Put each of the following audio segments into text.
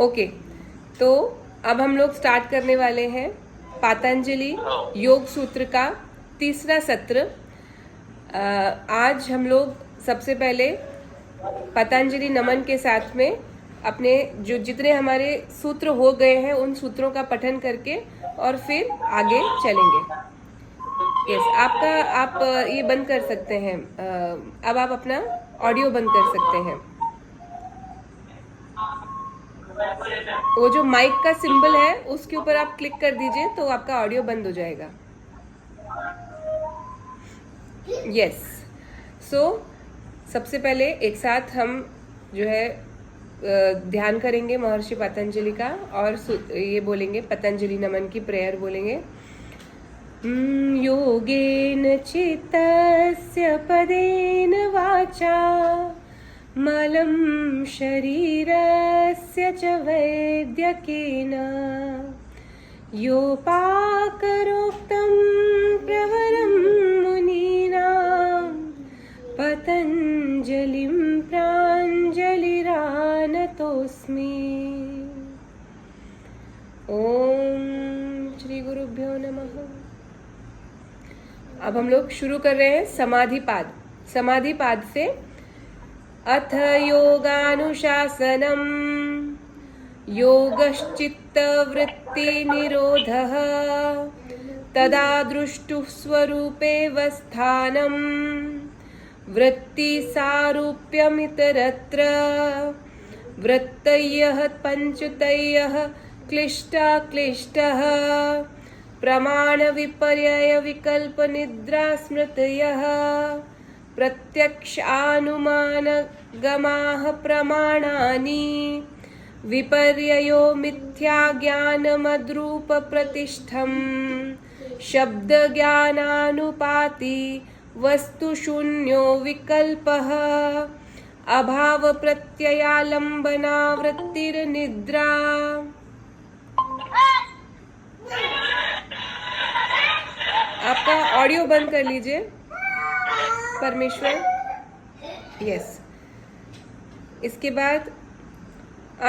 Okay, तो अब हम लोग स्टार्ट करने वाले हैं पतंजलि योग सूत्र का तीसरा सत्र। आज हम लोग सबसे पहले पतंजलि नमन के साथ में अपने जो जितने हमारे सूत्र हो गए हैं उन सूत्रों का पठन करके और फिर आगे चलेंगे। यस, आप ये बंद कर सकते हैं। अब आप अपना ऑडियो बंद कर सकते हैं। वो जो माइक का सिंबल है उसके ऊपर आप क्लिक कर दीजिए तो आपका ऑडियो बंद हो जाएगा। यस, सो सबसे पहले एक साथ हम जो है ध्यान करेंगे महर्षि पतंजलि का और ये बोलेंगे पतंजलि नमन की प्रेयर बोलेंगे। योगेन चित्तस्य पदेन वाचा मलं शरीरस्य च वैद्यकेन योपाकरोक्तं प्रवरं मुनीनां पतंजलिं प्राञ्जलिरानतोऽस्मि। ओम श्री गुरुभ्यो नमः। अब हम लोग शुरू कर रहे हैं समाधि पाद से। अथ योगानुशासनम् योगश्चित्तवृत्तिनिरोधः तदा दृष्टुः स्वरूपेऽवस्थानम् वृत्तिसारूप्यमितरत्र वृत्तयः पञ्चतयः क्लिष्टाक्लिष्टः प्रमाणविपर्ययविकल्पनिद्रास्मृतयः प्रत्यक्षानुमानगमाः प्रमाणानि विपर्ययो मिथ्याज्ञानमद्रूपप्रतिष्ठम् शब्दज्ञानानुपाति वस्तुशून्यो विकल्पः अभावप्रत्ययालम्बनावृत्तिर्निद्रा। आपका ऑडियो बंद कर लीजिए परमेश्वर। यस, इसके बाद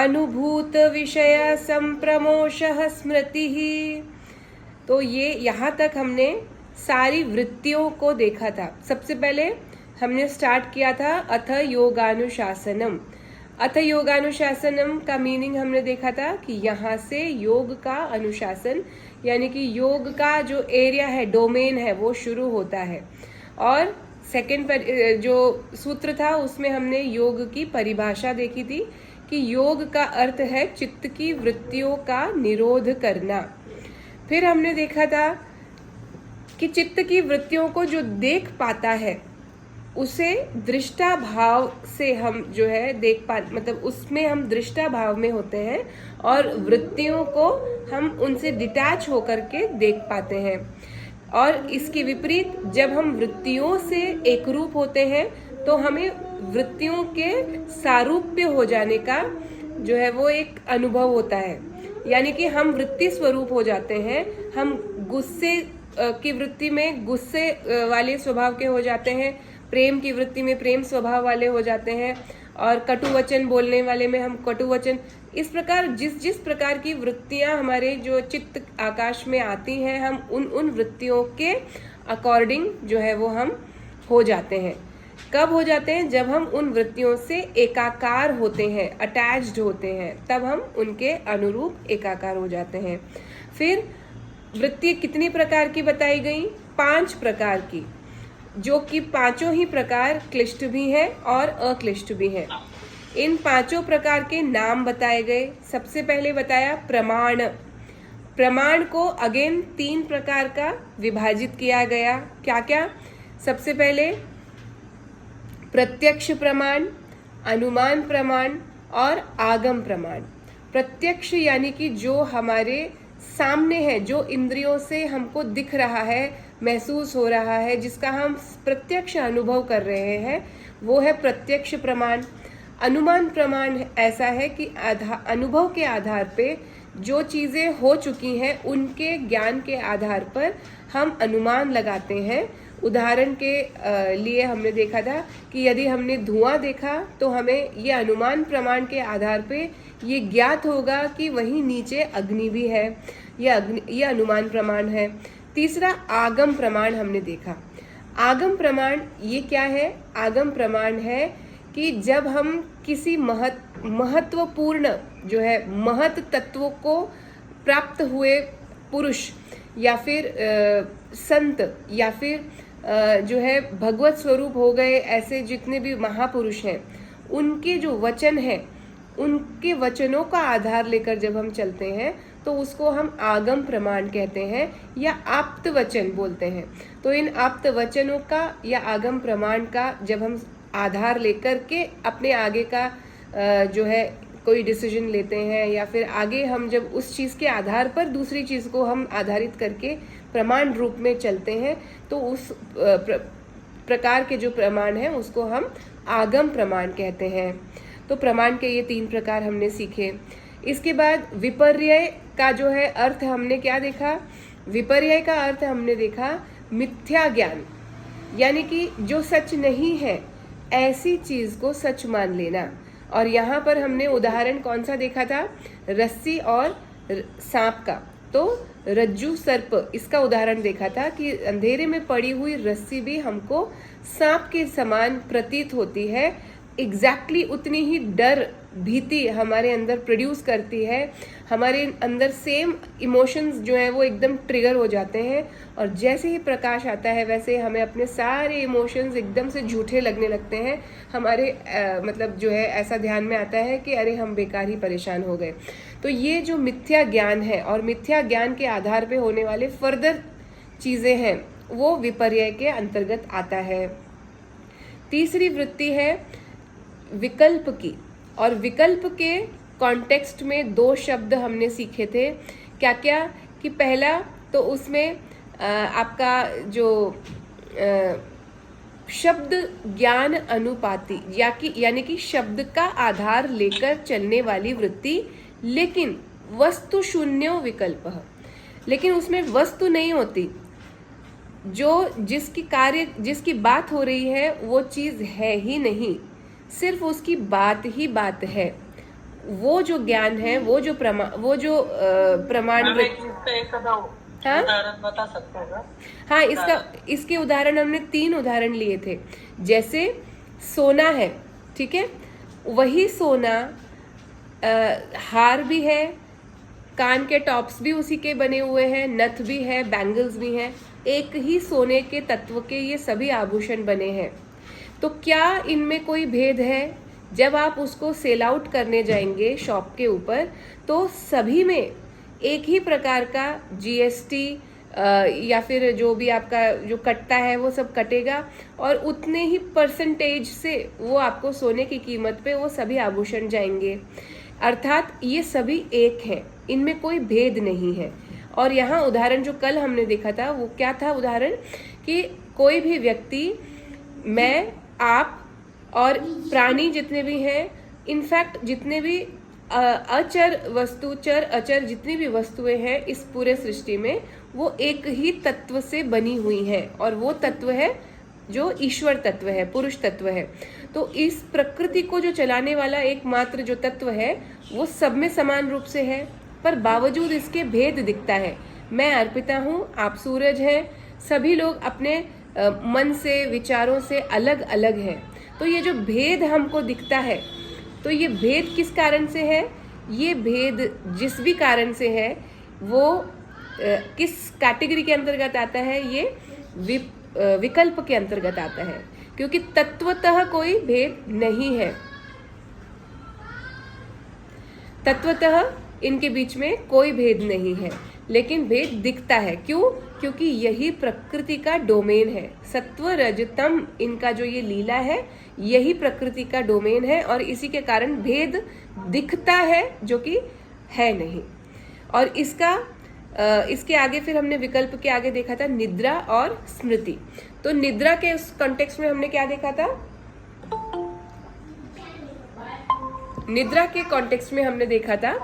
अनुभूत विषय संप्रमोषः स्मृतिः। तो ये यहाँ तक हमने सारी वृत्तियों को देखा था। सबसे पहले हमने स्टार्ट किया था अथ योगानुशासनम। अथ योगानुशासनम का मीनिंग हमने देखा था कि यहाँ से योग का अनुशासन यानी कि योग का जो एरिया है, डोमेन है, वो शुरू होता है। और सेकंड पर जो सूत्र था उसमें हमने योग की परिभाषा देखी थी कि योग का अर्थ है चित्त की वृत्तियों का निरोध करना। फिर हमने देखा था कि चित्त की वृत्तियों को जो देख पाता है उसे दृष्टा भाव से हम जो है मतलब उसमें हम दृष्टा भाव में होते हैं और वृत्तियों को हम उनसे डिटैच होकर के देख पाते हैं। और इसके विपरीत जब हम वृत्तियों से एकरूप होते हैं तो हमें वृत्तियों के सारूप्य हो जाने का जो है वो एक अनुभव होता है। यानी कि हम वृत्ति स्वरूप हो जाते हैं। हम गुस्से की वृत्ति में गुस्से वाले स्वभाव के हो जाते हैं, प्रेम की वृत्ति में प्रेम स्वभाव वाले हो जाते हैं, और कटु वचन बोलने वाले में हम कटु वचन। इस प्रकार जिस प्रकार की वृत्तियां हमारे जो चित्त आकाश में आती हैं हम उन वृत्तियों के अकॉर्डिंग जो है वो हम हो जाते हैं। कब हो जाते हैं? जब हम उन वृत्तियों से एकाकार होते हैं, अटैच्ड होते हैं, तब हम उनके अनुरूप एकाकार हो जाते हैं। फिर वृत्ति कितनी प्रकार की बताई गई? 5 प्रकार की, जो कि पांचों ही प्रकार क्लिष्ट भी हैं और अक्लिष्ट भी हैं। इन 5 प्रकार के नाम बताए गए। सबसे पहले बताया प्रमाण। प्रमाण को अगेन 3 प्रकार का विभाजित किया गया। क्या क्या? सबसे पहले प्रत्यक्ष प्रमाण, अनुमान प्रमाण और आगम प्रमाण। प्रत्यक्ष यानी कि जो हमारे सामने है, जो इंद्रियों से हमको दिख रहा है, महसूस हो रहा है, जिसका हम प्रत्यक्ष अनुभव कर रहे हैं, वो है प्रत्यक्ष प्रमाण। अनुमान प्रमाण ऐसा है कि अनुभव के आधार पे जो चीज़ें हो चुकी हैं उनके ज्ञान के आधार पर हम अनुमान लगाते हैं, उदाहरण के लिए हमने देखा था कि यदि हमने धुआं देखा तो हमें ये अनुमान प्रमाण के आधार पे ये ज्ञात होगा कि वहीं नीचे अग्नि भी है। ये अनुमान प्रमाण है। तीसरा आगम प्रमाण हमने देखा। आगम प्रमाण ये क्या है? आगम प्रमाण है कि जब हम किसी महत्वपूर्ण जो है महत तत्वों को प्राप्त हुए पुरुष या फिर संत या फिर जो है भगवत स्वरूप हो गए ऐसे जितने भी महापुरुष हैं, उनके जो वचन हैं, उनके वचनों का आधार लेकर जब हम चलते हैं तो उसको हम आगम प्रमाण कहते हैं या आप्त वचन बोलते हैं। तो इन आप्त वचनों का या आगम प्रमाण का जब हम आधार लेकर के अपने आगे का जो है कोई डिसीजन लेते हैं या फिर आगे हम जब उस चीज़ के आधार पर दूसरी चीज़ को हम आधारित करके प्रमाण रूप में चलते हैं तो उस प्रकार के जो प्रमाण है उसको हम आगम प्रमाण कहते हैं। तो प्रमाण के ये 3 प्रकार हमने सीखे। इसके बाद विपर्यय का जो है अर्थ हमने क्या देखा? विपर्यय का अर्थ हमने देखा मिथ्या ज्ञान, यानी कि जो सच नहीं है ऐसी चीज को सच मान लेना। और यहाँ पर हमने उदाहरण कौन सा देखा था? रस्सी और सांप का। तो रज्जू सर्प इसका उदाहरण देखा था कि अंधेरे में पड़ी हुई रस्सी भी हमको सांप के समान प्रतीत होती है। एग्जैक्टली उतनी ही डर भीति हमारे अंदर प्रोड्यूस करती है। हमारे अंदर सेम इमोशंस जो हैं वो एकदम ट्रिगर हो जाते हैं और जैसे ही प्रकाश आता है वैसे हमें अपने सारे इमोशंस एकदम से झूठे लगने लगते हैं। हमारे मतलब जो है ऐसा ध्यान में आता है कि अरे हम बेकार ही परेशान हो गए। तो ये जो मिथ्या ज्ञान है और मिथ्या ज्ञान के आधार पे होने वाले फर्दर चीज़ें हैं वो विपर्यय के अंतर्गत आता है। तीसरी वृत्ति है विकल्प की। और विकल्प के कॉन्टेक्स्ट में 2 शब्द हमने सीखे थे। क्या क्या? कि पहला तो उसमें आपका जो शब्द ज्ञान अनुपाति यानी कि शब्द का आधार लेकर चलने वाली वृत्ति, लेकिन वस्तु शून्यो विकल्प। लेकिन उसमें वस्तु नहीं होती, जो जिसकी बात हो रही है वो चीज है ही नहीं, सिर्फ उसकी बात ही बात है। वो जो ज्ञान है, वो जो प्रमाण हाँ उदाहरण बता सकते हैं? हाँ, इसके उदाहरण हमने 3 उदाहरण लिए थे। जैसे सोना है, ठीक है, वही सोना हार भी है, कान के टॉप्स भी उसी के बने हुए हैं, नथ भी है, बैंगल्स भी हैं, एक ही सोने के तत्व के ये सभी आभूषण बने हैं। तो क्या इनमें कोई भेद है? जब आप उसको सेल आउट करने जाएंगे शॉप के ऊपर तो सभी में एक ही प्रकार का जीएसटी या फिर जो भी आपका जो कटता है वो सब कटेगा और उतने ही परसेंटेज से वो आपको सोने की कीमत पे वो सभी आभूषण जाएंगे। अर्थात ये सभी एक हैं, इनमें कोई भेद नहीं है। और यहाँ उदाहरण जो कल हमने देखा था वो क्या था? उदाहरण कि कोई भी व्यक्ति, मैं, आप और प्राणी जितने भी हैं, इनफैक्ट जितने भी अचर वस्तु, चर अचर जितनी भी वस्तुएं हैं इस पूरे सृष्टि में, वो एक ही तत्व से बनी हुई हैं और वो तत्व है जो ईश्वर तत्व है, पुरुष तत्व है। तो इस प्रकृति को जो चलाने वाला एकमात्र जो तत्व है वो सब में समान रूप से है, पर बावजूद इसके भेद दिखता है। मैं अर्पिता हूँ, आप सूरज हैं, सभी लोग अपने मन से, विचारों से अलग अलग हैं। तो ये जो भेद हमको दिखता है, तो ये भेद किस कारण से है? ये भेद जिस भी कारण से है वो किस कैटेगरी के अंतर्गत आता है? ये विकल्प के अंतर्गत आता है, क्योंकि तत्वतः कोई भेद नहीं है। तत्वतः इनके बीच में कोई भेद नहीं है, लेकिन भेद दिखता है। क्यों? क्योंकि यही प्रकृति का डोमेन है। सत्व रजतम इनका जो ये लीला है यही प्रकृति का डोमेन है और इसी के कारण भेद दिखता है जो कि है नहीं। और इसके आगे फिर हमने विकल्प के आगे देखा था निद्रा और स्मृति। तो निद्रा के उस कॉन्टेक्स्ट में हमने क्या देखा था? निद्रा के कॉन्टेक्स्ट में हमने देखा था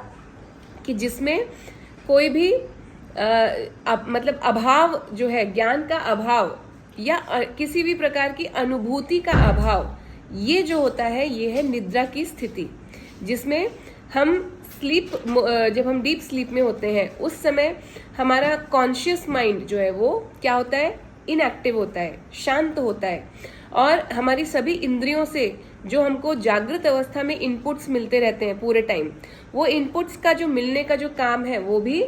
कि जिसमें कोई भी मतलब अभाव जो है, ज्ञान का अभाव या किसी भी प्रकार की अनुभूति का अभाव, ये जो होता है ये है निद्रा की स्थिति, जिसमें हम जब हम डीप स्लीप में होते हैं उस समय हमारा कॉन्शियस माइंड जो है वो क्या होता है, इनएक्टिव होता है, शांत होता है, और हमारी सभी इंद्रियों से जो हमको जागृत अवस्था में इनपुट्स मिलते रहते हैं पूरे टाइम, वो इनपुट्स का जो मिलने का जो काम है वो भी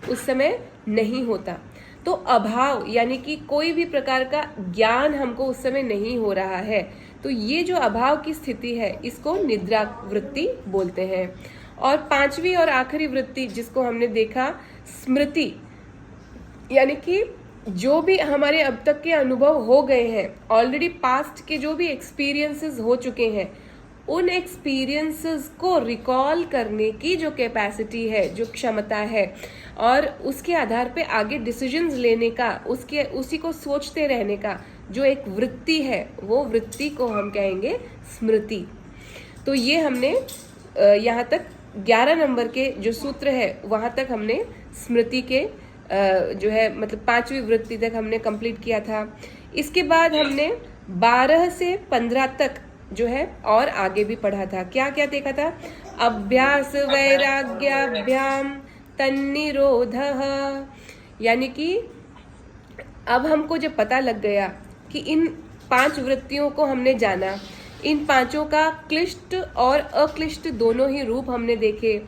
उस समय नहीं होता। तो अभाव यानी कि कोई भी प्रकार का ज्ञान हमको उस समय नहीं हो रहा है, तो ये जो अभाव की स्थिति है इसको निद्रा वृत्ति बोलते हैं। और पांचवी और आखिरी वृत्ति जिसको हमने देखा, स्मृति, यानी कि जो भी हमारे अब तक के अनुभव हो गए हैं, ऑलरेडी पास्ट के जो भी एक्सपीरियंसेस हो चुके हैं, उन एक्सपीरियंसेस को रिकॉल करने की जो कैपेसिटी है, जो क्षमता है, और उसके आधार पे आगे डिसीजंस लेने का, उसी को सोचते रहने का जो एक वृत्ति है, वो वृत्ति को हम कहेंगे स्मृति। तो ये हमने यहाँ तक 11 नंबर के जो सूत्र है वहाँ तक हमने स्मृति के जो है मतलब 5वीं वृत्ति तक हमने कंप्लीट किया था। इसके बाद हमने 12 से 15 तक जो है और आगे भी पढ़ा था। क्या क्या देखा था? अभ्यास वैराग्याभ्याम तन्निरोधः, यानी कि अब हमको जब पता लग गया कि इन 5 वृत्तियों को हमने जाना, इन पांचों का क्लिष्ट और अक्लिष्ट दोनों ही रूप हमने देखे,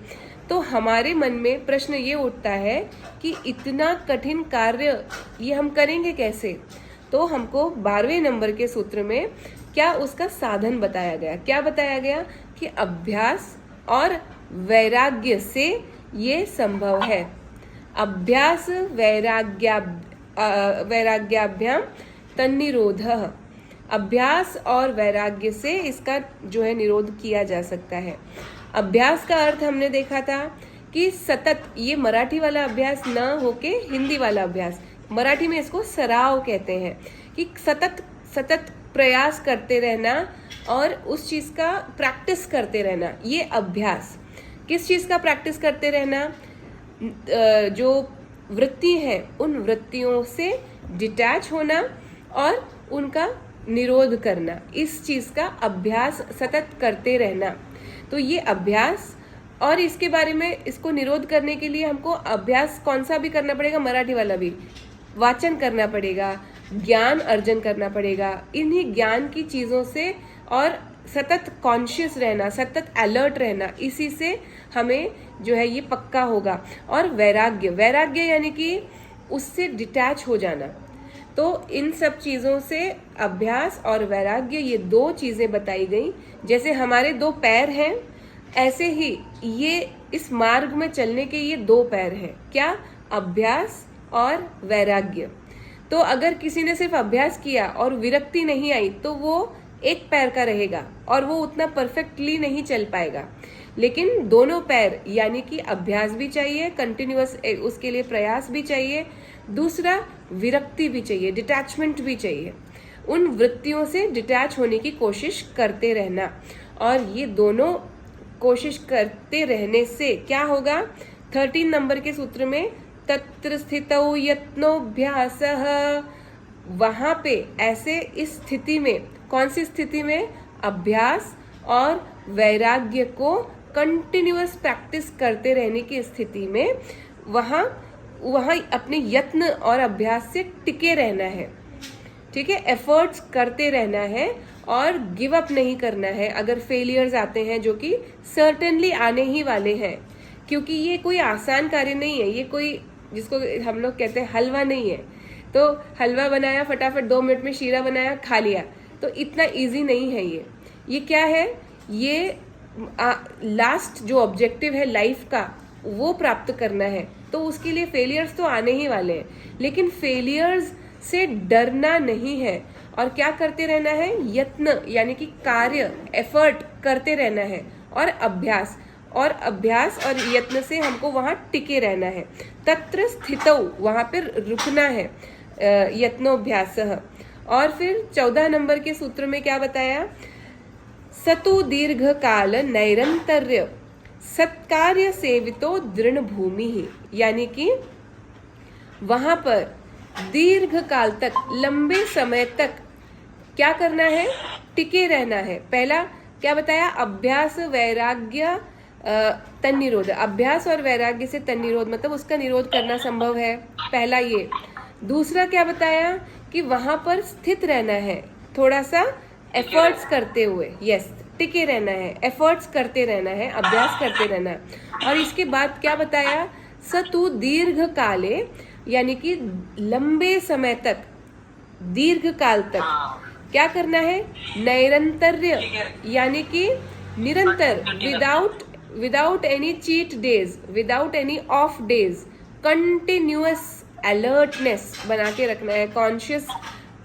तो हमारे मन में प्रश्न ये उठता है कि इतना कठिन कार्य ये हम करेंगे कैसे? तो हमको 12वें नंबर के सूत्र में क्या उसका साधन बताया गया। क्या बताया गया कि अभ्यास और वैराग्य से ये संभव है। अभ्यास वैराग्याभ्याम तन्निरोधः, अभ्यास और वैराग्य से इसका जो है निरोध किया जा सकता है। अभ्यास का अर्थ हमने देखा था कि सतत, ये मराठी वाला अभ्यास न होके हिंदी वाला अभ्यास, मराठी में इसको सराव कहते हैं, कि सतत सतत प्रयास करते रहना और उस चीज का प्रैक्टिस करते रहना, ये अभ्यास। किस चीज का प्रैक्टिस करते रहना? जो वृत्ति है उन वृत्तियों से डिटैच होना और उनका निरोध करना, इस चीज का अभ्यास सतत करते रहना। तो ये अभ्यास, और इसके बारे में, इसको निरोध करने के लिए हमको अभ्यास कौन सा भी करना पड़ेगा, मराठी वाला भी, वाचन करना पड़ेगा, ज्ञान अर्जन करना पड़ेगा, इन्हीं ज्ञान की चीजों से, और सतत कॉन्शियस रहना, सतत अलर्ट रहना, इसी से हमें जो है ये पक्का होगा। और वैराग्य, वैराग्य यानी कि उससे डिटैच हो जाना। तो इन सब चीजों से अभ्यास और वैराग्य, ये 2 चीजें बताई गई। जैसे हमारे 2 पैर हैं, ऐसे ही ये इस मार्ग में चलने के ये 2 पैर हैं। क्या? अभ्यास और वैराग्य। तो अगर किसी ने सिर्फ अभ्यास किया और विरक्ति नहीं आई तो वो एक पैर का रहेगा और वो उतना परफेक्टली नहीं चल पाएगा। लेकिन दोनों पैर, यानी कि अभ्यास भी चाहिए, कंटिन्यूअस उसके लिए प्रयास भी चाहिए, दूसरा विरक्ति भी चाहिए, डिटैचमेंट भी चाहिए। उन वृत्तियों से डिटैच होने की कोशिश करते रहना, और ये दोनों कोशिश करते रहने से क्या होगा? 13 नंबर के सूत्र में तत्र स्थितौ यत्नोऽभ्यासः, वहां पे ऐसे इस स्थिति में, कौन सी स्थिति में? अभ्यास और वैराग्य को कंटिन्यूअस प्रैक्टिस करते रहने की स्थिति में वहां अपने यत्न और अभ्यास से टिके रहना है। ठीक है, एफर्ट्स करते रहना है और गिव अप नहीं करना है अगर फेलियर्स आते हैं, जो कि सर्टेनली आने ही वाले हैं, क्योंकि ये कोई आसान कार्य नहीं है। ये कोई, जिसको हम लोग कहते हैं हलवा नहीं है। तो हलवा बनाया, फटाफट 2 मिनट में शीरा बनाया, खा लिया, तो इतना इजी नहीं है ये क्या है? ये लास्ट जो ऑब्जेक्टिव है लाइफ का, वो प्राप्त करना है। तो उसके लिए फेलियर्स तो आने ही वाले हैं, लेकिन फेलियर्स से डरना नहीं है, और क्या करते रहना है? यत्न, यानी कि कार्य, एफर्ट करते रहना है, और अभ्यास और यत्न से हमको वहां टिके रहना है। तत्र स्थितौ, वहां पर रुकना है, यत्नोभ्यासः। और फिर 14 नंबर के सूत्र में क्या बताया? सतु दीर्घ काल नैरंतर्य सत्कार्य सेवितो दृढ़ भूमि ही, यानी कि वहां पर दीर्घ काल तक, लंबे समय तक क्या करना है, टिके रहना है। पहला क्या बताया, अभ्यास वैराग्य तन्निरोध, अभ्यास और वैराग्य से तन्निरोध मतलब उसका निरोध करना संभव है, पहला ये। दूसरा क्या बताया कि वहां पर स्थित रहना है, थोड़ा सा एफर्ट्स करते हुए, यस, टिके रहना है, एफर्ट्स करते रहना है, अभ्यास करते रहना है। और इसके बाद क्या बताया, सतु दीर्घ काले, यानी कि लंबे समय तक, दीर्घ काल तक क्या करना है, नैरंतर्य, यानी कि निरंतर, without any cheat days, without any of days, continuous alertness बना के रखना है, कॉन्शियस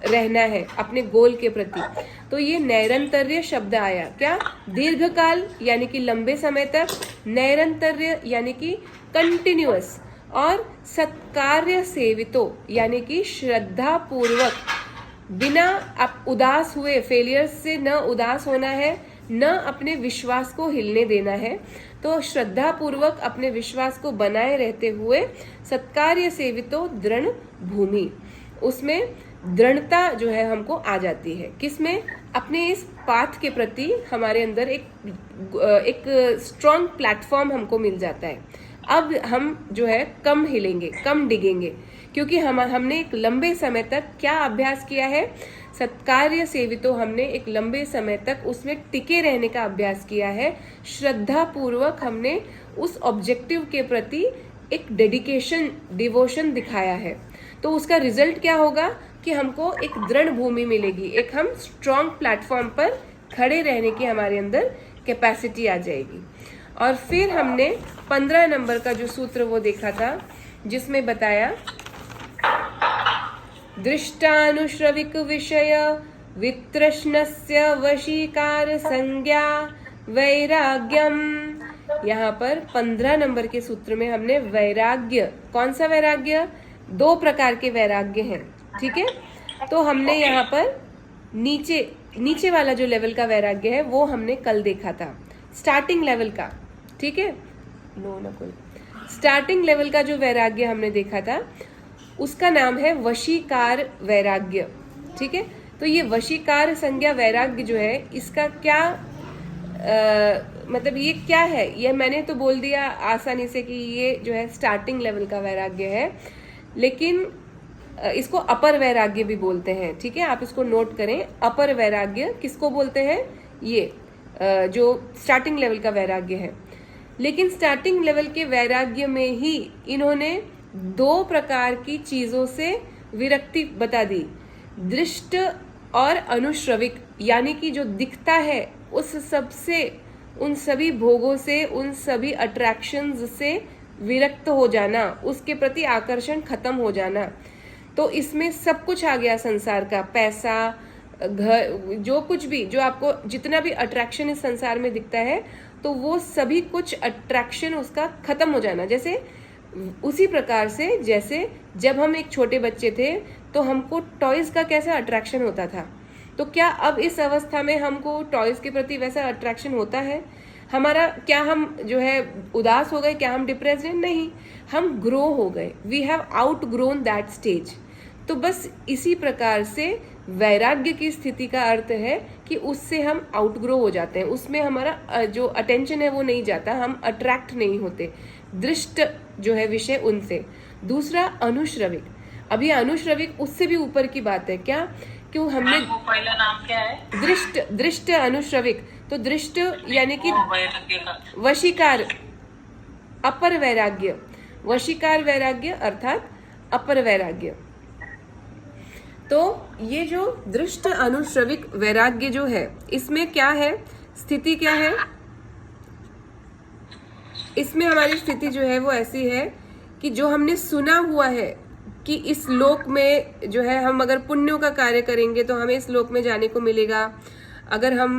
रहना है अपने गोल के प्रति। तो ये नैरंतर्य शब्द आया, क्या, दीर्घकाल यानी कि लंबे समय तक, नैरंतर्य यानी कि कंटिन्यूअस, और सत्कार्य सेवितो यानी कि श्रद्धा पूर्वक, बिना आप उदास हुए, फेलियर्स से न उदास होना है, न अपने विश्वास को हिलने देना है। तो श्रद्धा पूर्वक अपने विश्वास को बनाए रहते हुए सत्कार्य सेवितो दृढ़ भूमि, उसमें दृढ़ता जो है हमको आ जाती है। किसमें, अपने इस पाथ के प्रति हमारे अंदर एक स्ट्रॉन्ग प्लेटफॉर्म हमको मिल जाता है। अब हम जो है कम हिलेंगे, कम डिगेंगे, क्योंकि हमने एक लंबे समय तक क्या अभ्यास किया है, सत्कार्य सेवितो, हमने एक लंबे समय तक उसमें टिके रहने का अभ्यास किया है। श्रद्धा पूर्वक हमने उस ऑब्जेक्टिव के प्रति एक डेडिकेशन, डिवोशन दिखाया है। तो उसका रिजल्ट क्या होगा कि हमको एक दृढ़ भूमि मिलेगी, एक हम स्ट्रॉन्ग प्लेटफॉर्म पर खड़े रहने की हमारे अंदर कैपेसिटी आ जाएगी। और फिर हमने 15 नंबर का जो सूत्र वो देखा था, जिसमें बताया दृष्टानुश्रविक विषय वितृष्णस्य वशीकार संज्ञा वैराग्यम। यहाँ पर 15 नंबर के सूत्र में हमने वैराग्य, कौन सा वैराग्य, 2 प्रकार के वैराग्य हैं, ठीक है। तो हमने यहाँ पर नीचे वाला जो लेवल का वैराग्य है वो हमने कल देखा था, स्टार्टिंग लेवल का, ठीक है, स्टार्टिंग लेवल का जो वैराग्य हमने देखा था उसका नाम है वशीकार वैराग्य, ठीक है। तो ये वशीकार संज्ञा वैराग्य जो है, इसका क्या मतलब ये क्या है, ये मैंने तो बोल दिया आसानी से कि ये जो है स्टार्टिंग लेवल का वैराग्य है, लेकिन इसको अपर वैराग्य भी बोलते हैं, ठीक है। आप इसको नोट करें, अपर वैराग्य किसको बोलते हैं, ये जो स्टार्टिंग लेवल का वैराग्य है। लेकिन स्टार्टिंग लेवल के वैराग्य में ही इन्होंने 2 प्रकार की चीजों से विरक्ति बता दी, दृष्ट और अनुश्रविक, यानी कि जो दिखता है उस सबसे, उन सभी भोगों से, उन सभी अट्रैक्शंस से विरक्त हो जाना, उसके प्रति आकर्षण खत्म हो जाना। तो इसमें सब कुछ आ गया, संसार का, पैसा, घर, जो कुछ भी, जो आपको जितना भी अट्रैक्शन इस संसार में दिखता है, तो वो सभी कुछ अट्रैक्शन उसका खत्म हो जाना। जैसे उसी प्रकार से जैसे जब हम एक छोटे बच्चे थे तो हमको टॉयज का कैसा अट्रैक्शन होता था, तो क्या अब इस अवस्था में हमको टॉयज के प्रति वैसा अट्रैक्शन होता है हमारा? क्या हम जो है उदास हो गए, क्या हम डिप्रेस्ड हैं? नहीं, हम ग्रो हो गए, we have outgrown that stage. तो बस इसी प्रकार से वैराग्य की स्थिति का अर्थ है कि उससे हम आउटग्रो हो जाते हैं, उसमें हमारा जो अटेंशन है वो नहीं जाता, हम अट्रैक्ट नहीं होते, दृष्ट जो है विषय उनसे। दूसरा अनुश्रविक, अभी अनुश्रविक उससे भी ऊपर की बात है, क्या? क्यों हमने पहला नाम क्या है? दृष्ट अनुश्रविक, तो दृष्ट यानी कि वशीकार, अपर वैराग्य, वशीकार वैराग्य अर्थात अपर वैराग्य। तो ये जो दृष्ट अनुश्रविक वैराग्य जो है, इसमें क्या है, स्थिति क्या है? इसमें हमारी स्थिति जो है वो ऐसी है कि जो हमने सुना हुआ है कि इस लोक में जो है हम अगर पुण्यों का कार्य करेंगे तो हमें इस लोक में जाने को मिलेगा, अगर हम